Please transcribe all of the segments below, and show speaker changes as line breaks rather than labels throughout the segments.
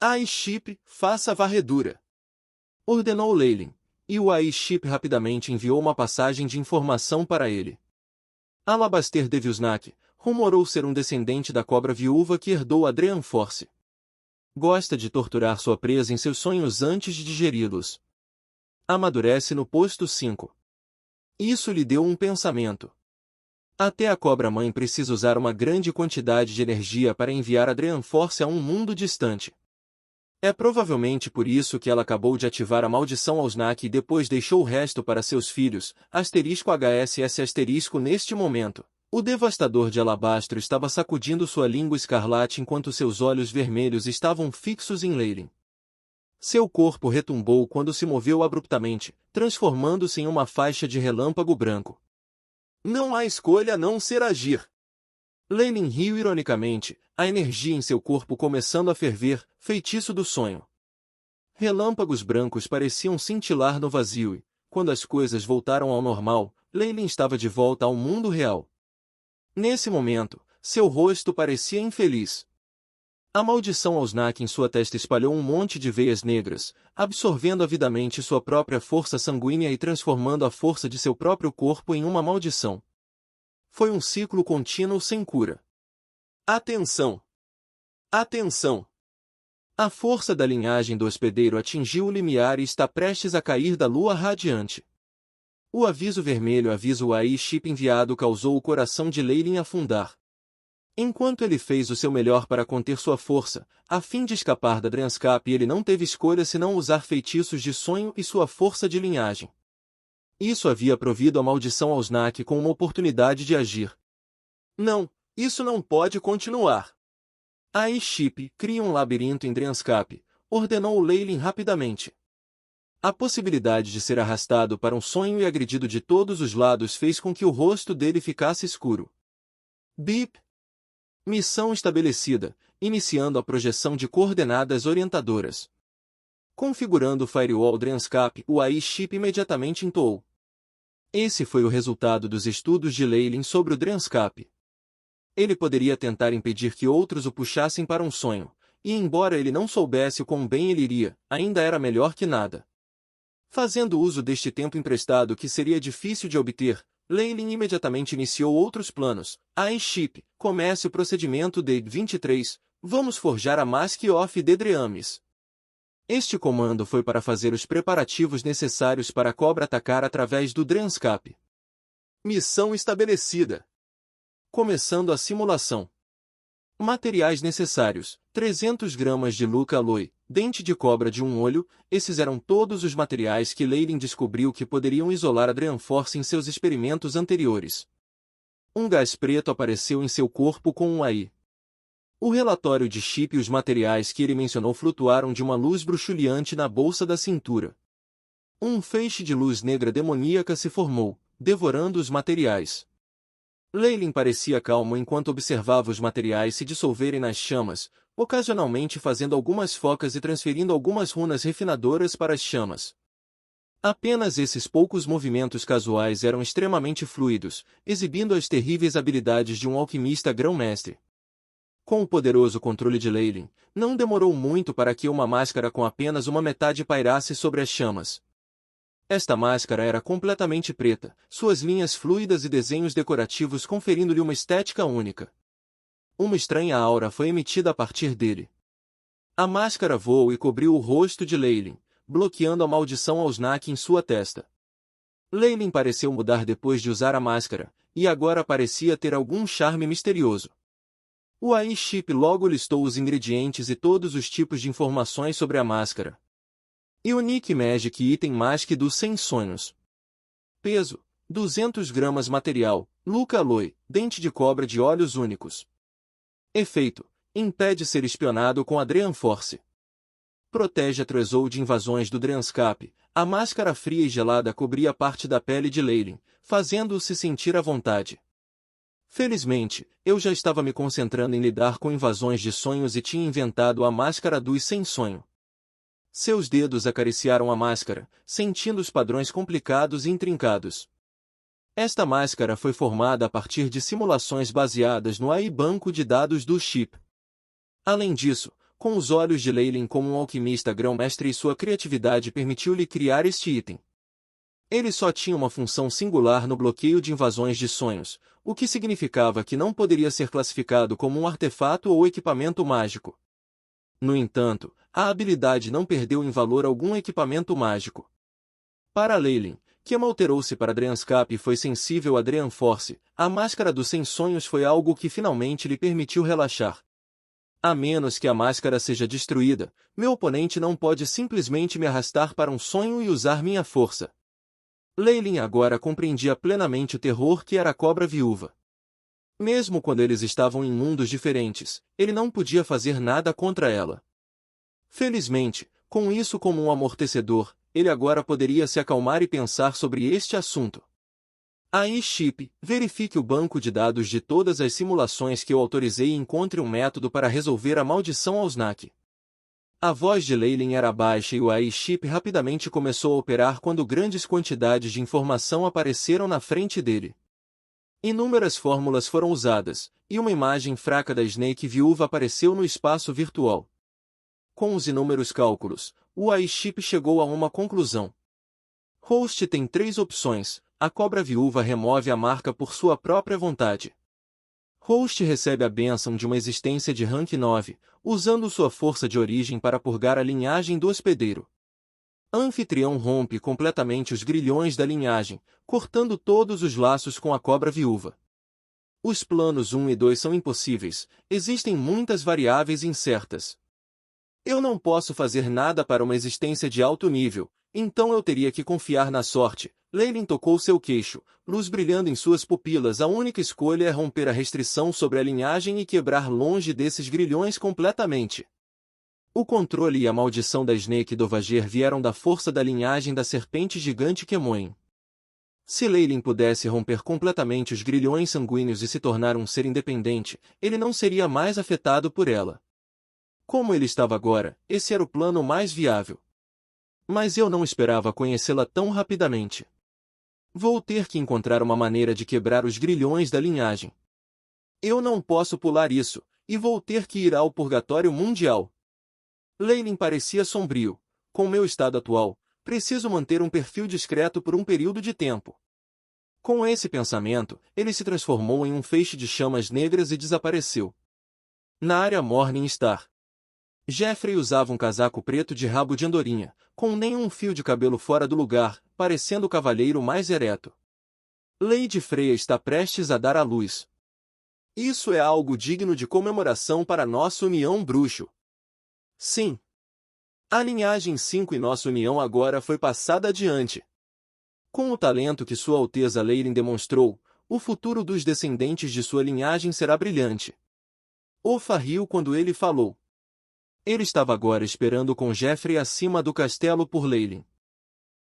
AI-Chip, faça a varredura, ordenou Leyline, e o AI-Chip rapidamente enviou uma passagem de informação para ele. Alabaster Devilsnack rumorou ser um descendente da cobra viúva que herdou a Dream Force. Gosta de torturar sua presa em seus sonhos antes de digeri-los. Amadurece no posto 5. Isso lhe deu um pensamento. Até a cobra-mãe precisa usar uma grande quantidade de energia para enviar a Dream Force a um mundo distante. É provavelmente por isso que ela acabou de ativar a maldição ao Snack e depois deixou o resto para seus filhos, *HSS*. Neste momento, o devastador de Alabastro estava sacudindo sua língua escarlate enquanto seus olhos vermelhos estavam fixos em Leyline. Seu corpo retumbou quando se moveu abruptamente, transformando-se em uma faixa de relâmpago branco. Não há escolha a não ser agir. Leyline riu ironicamente, a energia em seu corpo começando a ferver, feitiço do sonho. Relâmpagos brancos pareciam cintilar no vazio e, quando as coisas voltaram ao normal, Leyline estava de volta ao mundo real. Nesse momento, seu rosto parecia infeliz. A maldição ao Snack em sua testa espalhou um monte de veias negras, absorvendo avidamente sua própria força sanguínea e transformando a força de seu próprio corpo em uma maldição. Foi um ciclo contínuo sem cura. Atenção! Atenção! A força da linhagem do hospedeiro atingiu o limiar e está prestes a cair da lua radiante. O aviso vermelho avisa o AI-Chip enviado causou o coração de Leyline afundar. Enquanto ele fez o seu melhor para conter sua força, a fim de escapar da Dreamscape, ele não teve escolha senão usar feitiços de sonho e sua força de linhagem. Isso havia provido a maldição ao Snack com uma oportunidade de agir. Não, isso não pode continuar. AI-Chip, cria um labirinto em Dreamscape, ordenou Leyline rapidamente. A possibilidade de ser arrastado para um sonho e agredido de todos os lados fez com que o rosto dele ficasse escuro. Bip! Missão estabelecida, iniciando a projeção de coordenadas orientadoras. Configurando o Firewall Dreamscape, o AI-Chip imediatamente entoou. Esse foi o resultado dos estudos de Leyline sobre o Dreamscape. Ele poderia tentar impedir que outros o puxassem para um sonho, e embora ele não soubesse o quão bem ele iria, ainda era melhor que nada. Fazendo uso deste tempo emprestado que seria difícil de obter, Leyline imediatamente iniciou outros planos. AI-Chip, comece o procedimento D23, vamos forjar a Mask of the Dreams. Este comando foi para fazer os preparativos necessários para a cobra atacar através do Dreamscape. Missão estabelecida. Começando a simulação. Materiais necessários: 300 gramas de Luca Aloy, dente de cobra de um olho. Esses eram todos os materiais que Leyline descobriu que poderiam isolar a Dream Force em seus experimentos anteriores. Um gás preto apareceu em seu corpo com um AI. O relatório de Chip e os materiais que ele mencionou flutuaram de uma luz bruxuleante na bolsa da cintura. Um feixe de luz negra demoníaca se formou, devorando os materiais. Leyline parecia calmo enquanto observava os materiais se dissolverem nas chamas, ocasionalmente fazendo algumas focas e transferindo algumas runas refinadoras para as chamas. Apenas esses poucos movimentos casuais eram extremamente fluidos, exibindo as terríveis habilidades de um alquimista grão-mestre. Com o poderoso controle de Leyline, não demorou muito para que uma máscara com apenas uma metade pairasse sobre as chamas. Esta máscara era completamente preta, suas linhas fluidas e desenhos decorativos conferindo-lhe uma estética única. Uma estranha aura foi emitida a partir dele. A máscara voou e cobriu o rosto de Leyline, bloqueando a maldição ao Snack em sua testa. Leyline pareceu mudar depois de usar a máscara, e agora parecia ter algum charme misterioso. O AI-Chip logo listou os ingredientes e todos os tipos de informações sobre a máscara. Unique Magic Item Mask dos 100 sonhos. Peso: 200 gramas. Material: Luca Aloy, dente de cobra de olhos únicos. Efeito: impede ser espionado com a Dream Force. Protege a Treasure de invasões do Dreamscape. A máscara fria e gelada cobria parte da pele de Leyline, fazendo-o se sentir à vontade. Felizmente, eu já estava me concentrando em lidar com invasões de sonhos e tinha inventado a máscara dos 100 sonhos. Seus dedos acariciaram a máscara, sentindo os padrões complicados e intrincados. Esta máscara foi formada a partir de simulações baseadas no AI banco de dados do chip. Além disso, com os olhos de Leyline como um alquimista grão-mestre, e sua criatividade permitiu-lhe criar este item. Ele só tinha uma função singular no bloqueio de invasões de sonhos, o que significava que não poderia ser classificado como um artefato ou equipamento mágico. No entanto, a habilidade não perdeu em valor algum equipamento mágico. Para Leyline, que alterou-se para Dreanscape e foi sensível a Dream Force, a máscara dos 100 sonhos foi algo que finalmente lhe permitiu relaxar. A menos que a máscara seja destruída, meu oponente não pode simplesmente me arrastar para um sonho e usar minha força. Leyline agora compreendia plenamente o terror que era a Cobra Viúva. Mesmo quando eles estavam em mundos diferentes, ele não podia fazer nada contra ela. Felizmente, com isso como um amortecedor, ele agora poderia se acalmar e pensar sobre este assunto. Aí, Chip, verifique o banco de dados de todas as simulações que eu autorizei e encontre um método para resolver a maldição ao Snack. A voz de Leyline era baixa e o AI Chip rapidamente começou a operar quando grandes quantidades de informação apareceram na frente dele. Inúmeras fórmulas foram usadas, e uma imagem fraca da Snake Viúva apareceu no espaço virtual. Com os inúmeros cálculos, o AI Chip chegou a uma conclusão. Host tem 3 opções. A Cobra Viúva remove a marca por sua própria vontade. Host recebe a bênção de uma existência de rank 9, usando sua força de origem para purgar a linhagem do hospedeiro. Anfitrião rompe completamente os grilhões da linhagem, cortando todos os laços com a Cobra Viúva. Os planos 1 e 2 são impossíveis, existem muitas variáveis incertas. Eu não posso fazer nada para uma existência de alto nível, então eu teria que confiar na sorte. Leyline tocou seu queixo, luz brilhando em suas pupilas. A única escolha é romper a restrição sobre a linhagem e quebrar longe desses grilhões completamente. O controle e a maldição da Snake Dovager vieram da força da linhagem da serpente gigante Kemoen. Se Leyline pudesse romper completamente os grilhões sanguíneos e se tornar um ser independente, ele não seria mais afetado por ela. Como ele estava agora, esse era o plano mais viável. Mas eu não esperava conhecê-la tão rapidamente. Vou ter que encontrar uma maneira de quebrar os grilhões da linhagem. Eu não posso pular isso, e vou ter que ir ao purgatório mundial. Leyline parecia sombrio. Com meu estado atual, preciso manter um perfil discreto por um período de tempo. Com esse pensamento, ele se transformou em um feixe de chamas negras e desapareceu. Na área Morningstar, Jeffrey usava um casaco preto de rabo de andorinha, com nenhum fio de cabelo fora do lugar, parecendo o cavalheiro mais ereto. Lady Freya está prestes a dar à luz. Isso é algo digno de comemoração para nossa união bruxo. Sim. A linhagem 5 e nossa união agora foi passada adiante. Com o talento que Sua Alteza Leyline demonstrou, o futuro dos descendentes de sua linhagem será brilhante. Ofa riu quando ele falou. Ele estava agora esperando com Jeffrey acima do castelo por Leyline.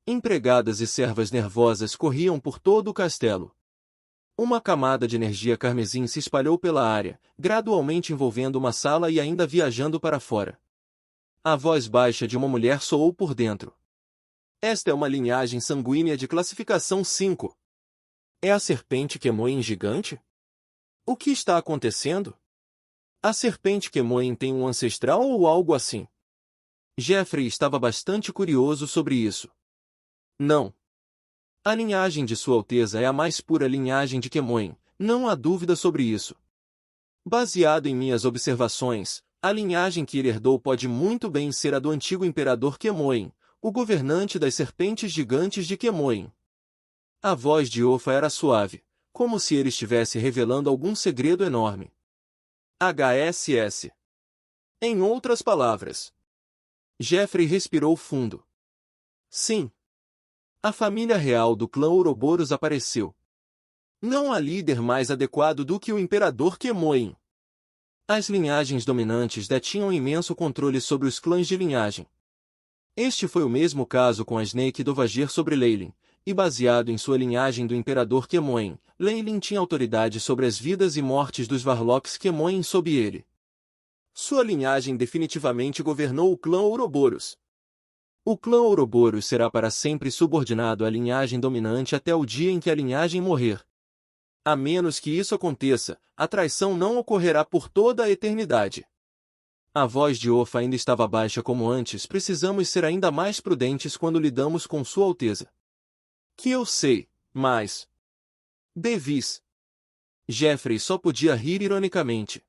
Empregadas e servas nervosas corriam por todo o castelo. Uma camada de energia carmesim se espalhou pela área, gradualmente envolvendo uma sala e ainda viajando para fora. A voz baixa de uma mulher soou por dentro. Esta é uma linhagem sanguínea de classificação 5. É a serpente Kemoen gigante? O que está acontecendo? A serpente Kemoen tem um ancestral ou algo assim? Jeffrey estava bastante curioso sobre isso. Não. A linhagem de Sua Alteza é a mais pura linhagem de Kemoen, não há dúvida sobre isso. Baseado em minhas observações, a linhagem que ele herdou pode muito bem ser a do antigo imperador Kemoen, o governante das serpentes gigantes de Kemoen. A voz de Ofa era suave, como se ele estivesse revelando algum segredo enorme. HSS. Em outras palavras. Jeffrey respirou fundo. Sim. A família real do clã Ouroboros apareceu. Não há líder mais adequado do que o imperador Kemoen. As linhagens dominantes detinham imenso controle sobre os clãs de linhagem. Este foi o mesmo caso com a Snake Dovager sobre Leyline, e baseado em sua linhagem do imperador Kemoen, Leyline tinha autoridade sobre as vidas e mortes dos Varlocks Kemoen sob ele. Sua linhagem definitivamente governou o clã Ouroboros. O clã Ouroboros será para sempre subordinado à linhagem dominante até o dia em que a linhagem morrer. A menos que isso aconteça, a traição não ocorrerá por toda a eternidade. A voz de Ofa ainda estava baixa como antes. Precisamos ser ainda mais prudentes quando lidamos com Sua Alteza. Que eu sei, mas... Bevis. Jeffrey só podia rir ironicamente.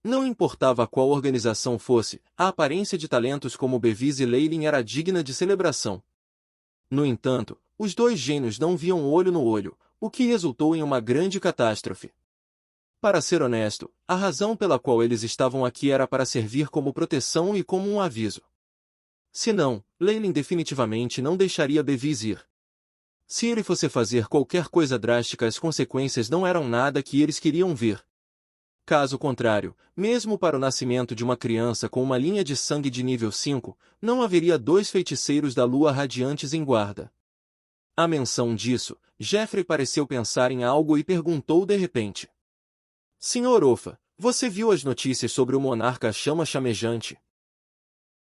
Não importava qual organização fosse, a aparência de talentos como Bevis e Leyland era digna de celebração. No entanto, os dois gênios não viam olho no olho, o que resultou em uma grande catástrofe. Para ser honesto, a razão pela qual eles estavam aqui era para servir como proteção e como um aviso. Se não, Leyland definitivamente não deixaria Bevis ir. Se ele fosse fazer qualquer coisa drástica, as consequências não eram nada que eles queriam ver. Caso contrário, mesmo para o nascimento de uma criança com uma linha de sangue de nível 5, não haveria dois feiticeiros da lua radiantes em guarda. À menção disso, Jeffrey pareceu pensar em algo e perguntou de repente. Senhor Ofa, você viu as notícias sobre o monarca chama chamejante?